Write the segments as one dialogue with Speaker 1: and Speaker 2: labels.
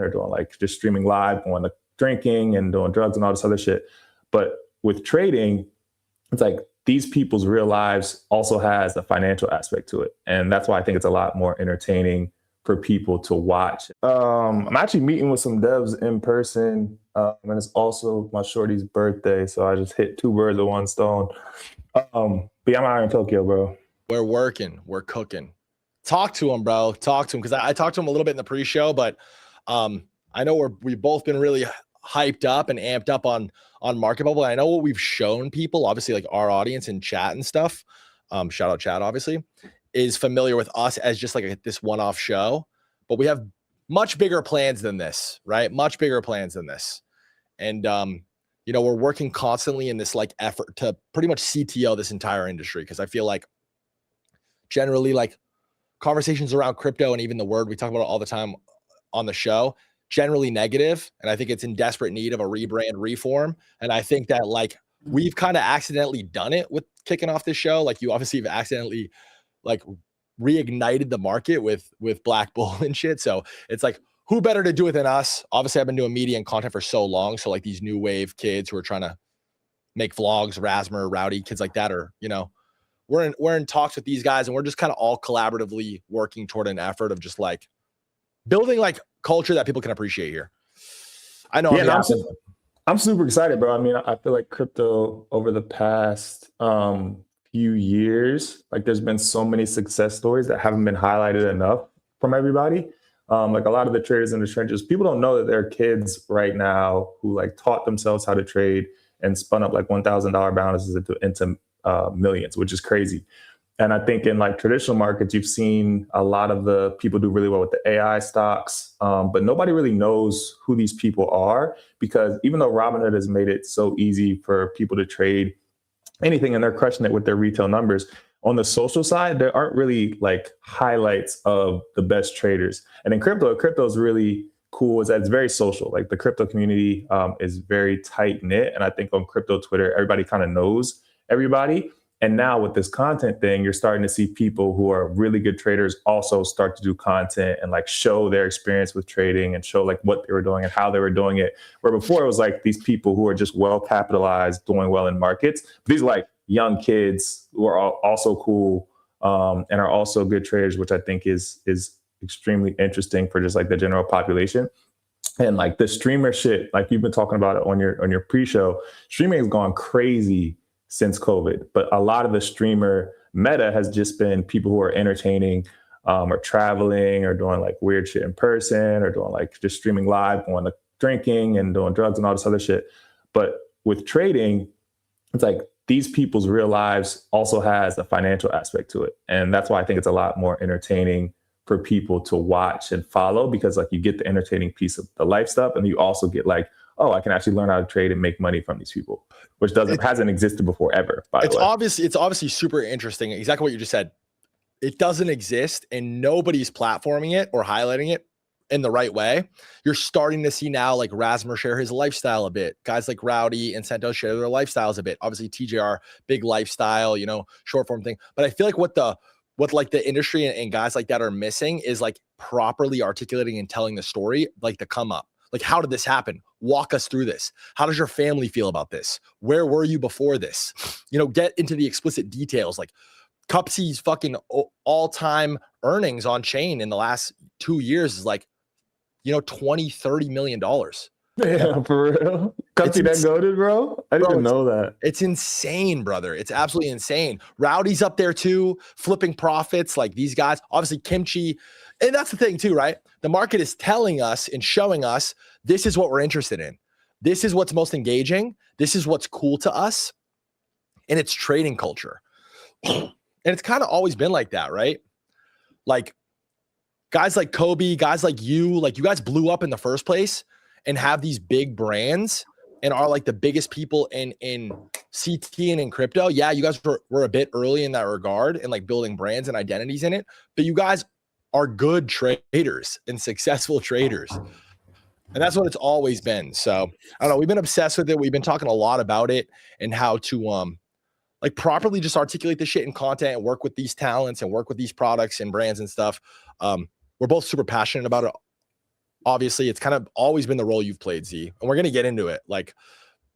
Speaker 1: or doing like just streaming live, going to drinking and doing drugs and all this other shit. But with trading, it's like these people's real lives also has a financial aspect to it. And that's why I think it's a lot more entertaining for people to watch. I'm actually meeting with some devs in person, and it's also my shorty's birthday. So I just hit two birds with one stone. But yeah, I'm out here in Tokyo, bro.
Speaker 2: We're working, we're cooking. Talk to him, bro. Talk to him, because I talked to him a little bit in the pre-show, but I know we've both been really hyped up and amped up on Market Bubble. I know what we've shown people, obviously, like our audience in chat and stuff. Shout out chat, obviously, is familiar with us as just like this one-off show, but we have much bigger plans than this, right? Much bigger plans than this. And, you know, we're working constantly in this like effort to pretty much CTO this entire industry. Because I feel like generally like conversations around crypto and even the word we talk about it all the time on the show, generally negative. And I think it's in desperate need of a rebrand reform. And I think that like we've kind of accidentally done it with kicking off this show. Like you obviously have accidentally like reignited the market with Black Bull and shit. So it's like, who better to do it than us? Obviously, I've been doing media and content for so long. So like these new wave kids who are trying to make vlogs, Rasmer, Rowdy, kids like that, or, you know, we're in talks with these guys, and we're just kind of all collaboratively working toward an effort of just like building like culture that people can appreciate here. I know.
Speaker 1: Yeah, I'm super excited, bro. I mean, I feel like crypto over the past few years, like there's been so many success stories that haven't been highlighted enough from everybody. Like a lot of the traders in the trenches, people don't know that there are kids right now who like taught themselves how to trade and spun up like $1,000 balances into millions, which is crazy. And I think in like traditional markets, you've seen a lot of the people do really well with the AI stocks, but nobody really knows who these people are, because even though Robinhood has made it so easy for people to trade anything and they're crushing it with their retail numbers, on the social side, there aren't really like highlights of the best traders. And in crypto is really cool is that it's very social. Like the crypto community is very tight knit. And I think on crypto Twitter, everybody kind of knows everybody. And now with this content thing, you're starting to see people who are really good traders also start to do content and like show their experience with trading and show like what they were doing and how they were doing it. Where before it was like these people who are just well capitalized, doing well in markets. But these are like young kids who are also cool and are also good traders, which I think is extremely interesting for just like the general population. And like the streamer shit, like you've been talking about it on your pre-show, streaming has gone crazy since COVID, but a lot of the streamer meta has just been people who are entertaining or traveling or doing like weird shit in person or doing like just streaming live, going to drinking and doing drugs and all this other shit. But with trading, it's like these people's real lives also has a financial aspect to it. And that's why I think it's a lot more entertaining for people to watch and follow, because like you get the entertaining piece of the life stuff, and you also get like, oh, I can actually learn how to trade and make money from these people, which hasn't existed before ever, by the way.
Speaker 2: It's obviously super interesting. Exactly what you just said. It doesn't exist and nobody's platforming it or highlighting it in the right way. You're starting to see now like Rasmer share his lifestyle a bit. Guys like Rowdy and Sentos share their lifestyles a bit. Obviously TJR, big lifestyle, you know, short form thing. But I feel like what like the industry and guys like that are missing is like properly articulating and telling the story, like the come up. Like, how did this happen? Walk us through this. How does your family feel about this? Where were you before this? You know, get into the explicit details. Like Cupsy's fucking all-time earnings on chain in the last 2 years is like, you know, $20-30 million.
Speaker 1: Yeah, for real. Cupsy that goated, bro? I didn't even know that.
Speaker 2: It's insane, brother. It's absolutely insane. Rowdy's up there too, flipping profits like these guys. Obviously, Kimchi. And that's the thing too, right? The market is telling us and showing us this is what we're interested in. This is what's most engaging. This is what's cool to us. And it's trading culture. And it's kind of always been like that, right? Like guys like Kobe, guys like you guys blew up in the first place and have these big brands and are like the biggest people in CT and in crypto. Yeah, you guys were a bit early in that regard and like building brands and identities in it, but you guys are good traders and successful traders. And that's what it's always been. So I don't know, we've been obsessed with it. We've been talking a lot about it and how to like properly just articulate the shit in content and work with these talents and work with these products and brands and stuff. We're both super passionate about it. obviously it's kind of always been the role you've played, Z, and we're gonna get into it. Like,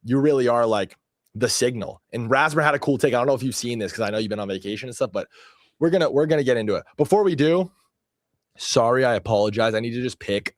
Speaker 2: you really are like the signal. And Rasmer had a cool take. I don't know if you've seen this because I know you've been on vacation and stuff, but we're gonna get into it. Before we do, sorry, I apologize. I need to just pick